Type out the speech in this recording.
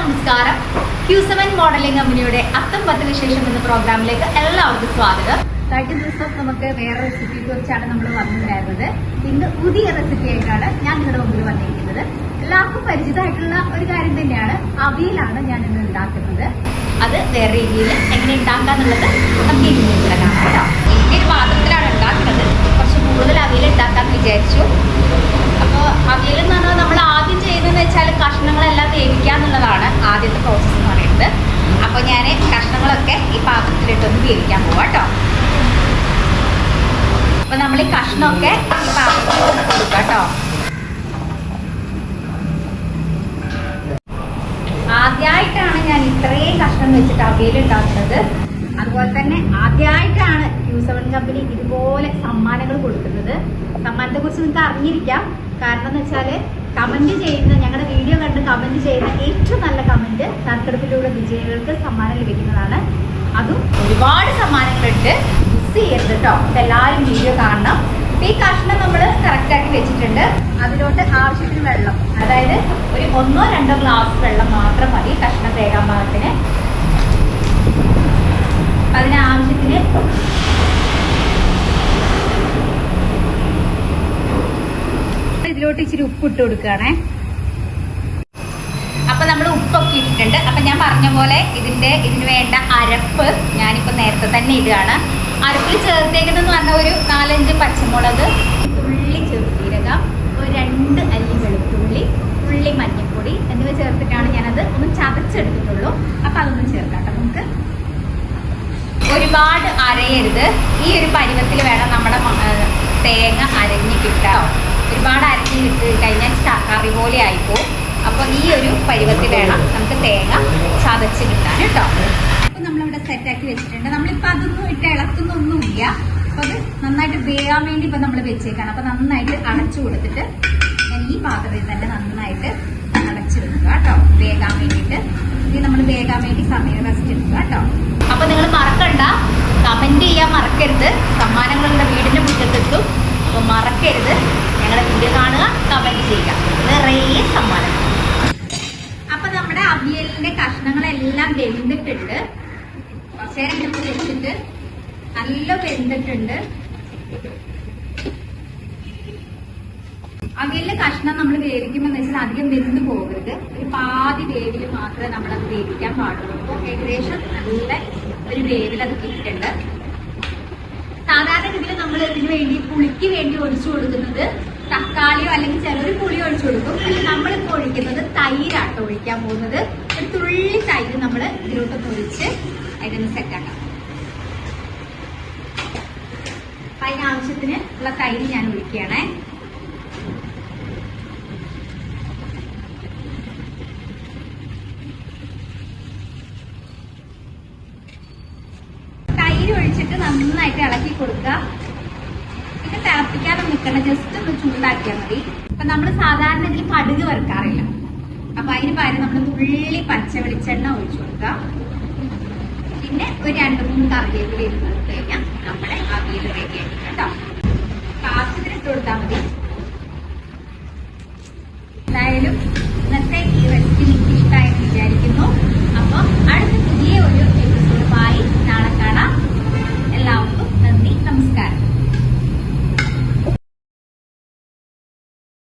നമസ്കാരം. Q7 modelling കമ്പനിയുടെ അത്തം 10 വിശേഷം എന്ന പ്രോഗ്രാമിലേക്ക് എല്ലാവർക്കും സ്വാഗതം. കഴിഞ്ഞ ദിവസം നമുക്ക് വേറെ റെസിപ്പിയെ കുറിച്ചാണ് നമ്മൾ വന്നിട്ടുണ്ടായിരുന്നത്. ഇന്ന് പുതിയ റെസിപ്പി ആയിട്ടാണ് ഞാൻ നിങ്ങളുടെ മുമ്പിൽ വന്നിരിക്കുന്നത്. എല്ലാവർക്കും പരിചിതമായിട്ടുള്ള ഒരു കാര്യം തന്നെയാണ്. അവിയലാണ് ഞാൻ ഇന്ന് ഉണ്ടാക്കുന്നത്. അത് വേറെ രീതിയിൽ എങ്ങനെ ഉണ്ടാക്കാന്നുള്ളത് നമുക്ക് ഇനി ഇവിടെ കാണാം കേട്ടോ. ഈ ഒരു പാത്രത്തിലാണ് ഉണ്ടാക്കുന്നത്. കുറച്ച് കൂടുതൽ അവിയൽ ഉണ്ടാക്കാന്ന് വിചാരിച്ചു. അപ്പോൾ അവിയൽ എന്ന് പറഞ്ഞാൽ നമ്മൾ ആദ്യം ചെയ്യുന്നതെന്ന് വെച്ചാൽ കഷ്ണങ്ങളെല്ലാം വേവിക്കുക എന്നുള്ളതാണ് ആദ്യത്തെ പ്രോസസ്സ് എന്ന് പറയുന്നത്. അപ്പോൾ ഞാൻ കഷ്ണങ്ങളൊക്കെ ഈ പാത്രത്തിലിട്ടൊന്ന് വേവിക്കാൻ പോവാം കേട്ടോ. അപ്പോൾ നമ്മൾ ഈ കഷ്ണമൊക്കെ ഈ പാത്രത്തിൽ കൊടുക്കാം കേട്ടോ. ആദ്യമായിട്ടാണ് ഞാൻ ഇത്രയും കഷ്ണം വെച്ചിട്ട് അവിയൽ ഉണ്ടാക്കുന്നത്. അതുപോലെ തന്നെ ആദ്യമായിട്ടാണ് Q7 കമ്പനി ഇതുപോലെ സമ്മാനങ്ങൾ കൊടുക്കുന്നത്. സമ്മാനത്തെ കുറിച്ച് നിങ്ങൾക്ക് അറിഞ്ഞിരിക്കാം. കാരണം എന്ന് വെച്ചാല് കമന്റ് ചെയ്യുന്ന, ഞങ്ങളുടെ വീഡിയോ കണ്ട് കമന്റ് ചെയ്യുന്ന ഏറ്റവും നല്ല കമന്റ് നറുക്കെടുപ്പിലൂടെ വിജയികൾക്ക് സമ്മാനം ലഭിക്കുന്നതാണ്. അതും ഒരുപാട് സമ്മാനങ്ങളുണ്ട്. മിസ് ചെയ്യരുത് കേട്ടോ. എല്ലാവരും വീഡിയോ കാണണം. ഈ കഷ്ണം നമ്മൾ കറക്റ്റാക്കി വെച്ചിട്ടുണ്ട്. അതിലോട്ട് ആവശ്യത്തിന് വെള്ളം, അതായത് ഒരു 1-2 ഗ്ലാസ് വെള്ളം മാത്രം മതി കഷ്ണം വേകാൻ പാകത്തിന്. അതിനാവശ്യത്തിന് ഇതിലോട്ട് ഇച്ചിരി ഉപ്പിട്ട് കൊടുക്കുകയാണേ. അപ്പൊ നമ്മൾ ഉപ്പൊക്കെ ഇട്ടിട്ടുണ്ട്. അപ്പൊ ഞാൻ പറഞ്ഞ പോലെ ഇതിന് വേണ്ട അരപ്പ് ഞാനിപ്പോ നേരത്തെ തന്നെ ഇടുകയാണ്. അരപ്പിൽ ചേർത്തേക്കുന്നതെന്ന് പറഞ്ഞ ഒരു 4-5 പച്ചമുളക്, തുള്ളി ചെറുജീരകം, ഒരു 2 അല്ലി വെളുത്തുള്ളി, തുള്ളി മഞ്ഞൾപ്പൊടി എന്നിവ ചേർത്തിട്ടാണ് ഞാനത് ഒന്ന് ചതച്ചെടുത്തിട്ടുള്ളൂ. അപ്പൊ അതൊന്നും ചേർക്കാം. നമുക്ക് ഒരുപാട് അരയരുത്. ഈ ഒരു പരുവത്തിൽ വേണം നമ്മുടെ തേങ്ങ അരഞ്ഞ് കിട്ടാം. ഒരുപാട് അരഞ്ഞ് കിട്ടി കഴിഞ്ഞാൽ കറി പോലെ ആയിപ്പോവും. അപ്പോൾ ഈ ഒരു പരുവത്തിൽ വേണം നമുക്ക് തേങ്ങ ചതച്ച് കിട്ടാൻ കേട്ടോ. അപ്പോൾ നമ്മളിവിടെ സെറ്റാക്കി വെച്ചിട്ടുണ്ട്. നമ്മളിപ്പോൾ അതൊന്നും ഇട്ട് ഇളക്കുന്നൊന്നുമില്ല. അപ്പോൾ അത് നന്നായിട്ട് വേകാൻ വേണ്ടി ഇപ്പം നമ്മൾ വെച്ചേക്കാണ്. അപ്പോൾ നന്നായിട്ട് അടച്ചു കൊടുത്തിട്ട് ഞാൻ ഈ പാത്രത്തിൽ തന്നെ നന്നായിട്ട് അടച്ചു വെക്കുക കേട്ടോ. വേകാൻ വേണ്ടിയിട്ട് ഇത് നമ്മൾ വേകാൻ വേണ്ടി സമയം റെസ്റ്റ് എടുക്കുക കേട്ടോ. അപ്പോൾ നിങ്ങൾ മറക്കണ്ട, കമന്റ് ചെയ്യാൻ മറക്കരുത്. സമ്മാനങ്ങളുടെ വീടിന്റെ മുറ്റത്തെത്തും. അപ്പോൾ മറക്കരുത്, ഞങ്ങളുടെ വീഡിയോ കാണുക, കമന്റ് ചെയ്യുക. നിറയെ സമ്മാനം. അപ്പൊ നമ്മുടെ അവിയലിന്റെ കഷ്ണങ്ങളെല്ലാം വെന്തിട്ടുണ്ട്. കുറച്ചേരം എടുത്ത് വെച്ചിട്ട് നല്ല വെന്തിട്ടുണ്ട്. അവിയലിന്റെ കഷ്ണം നമ്മൾ വേവിക്കുമ്പോൾ വെച്ചാൽ അധികം വെന്ത് പോകരുത്. ഒരു പാതി വേവിൽ മാത്രമേ നമ്മളത് വേവിക്കാൻ പാടുള്ളൂ. അപ്പോൾ ഏകദേശം നല്ല ഒരു വേവിൽ അത് കിട്ടുന്നുണ്ട്. സാധാരണ രീതിയിൽ നമ്മൾ ഇതിന് വേണ്ടി പുളിക്ക് വേണ്ടി ഒഴിച്ചു കൊടുക്കുന്നത് തക്കാളിയോ അല്ലെങ്കിൽ ചിലർ പുളി ഒഴിച്ചു കൊടുക്കും. പക്ഷെ നമ്മളിപ്പോൾ ഒഴിക്കുന്നത് തൈരാട്ടോ ഒഴിക്കാൻ പോകുന്നത്. ഒരു തുള്ളി തൈര് നമ്മൾ ഇതിലോട്ടൊന്ന് ഒഴിച്ച് അതിനൊന്ന് സെറ്റാക്കാം. അപ്പൊ അതിനാവശ്യത്തിന് ഉള്ള തൈര് ഞാൻ ഒഴിക്കുകയാണേ. തൈര് ഒഴിച്ചിട്ട് നന്നായിട്ട് ഇളക്കി കൊടുക്കുക. പിന്നെ തിളപ്പിക്കാതെ നിൽക്കണം, ജസ്റ്റ് ഒന്ന് ചൂടാക്കിയാൽ മതി. അപ്പൊ നമ്മൾ സാധാരണ ഇതിൽ കടുക് വറുക്കാറില്ല. അപ്പൊ അതിന് പകരം നമ്മൾ തുള്ളി പച്ച വെളിച്ചെണ്ണ ഒഴിച്ചു കൊടുക്കുക. പിന്നെ ഒരു 2-3 കറിവേപ്പില ഇട്ട് കൊടുത്തു കഴിഞ്ഞാൽ നമ്മളെ അവിയൽ റെഡി ആയിട്ട് കേട്ടോ. ആവശ്യത്തിന് ഇട്ട് കൊടുത്താൽ മതി. എന്തായാലും ഇന്നത്തെ ഈ റെസിപ്പി നിങ്ങൾക്ക് ഇഷ്ടമായെന്ന് വിചാരിക്കുന്നു. അപ്പൊ അടുത്ത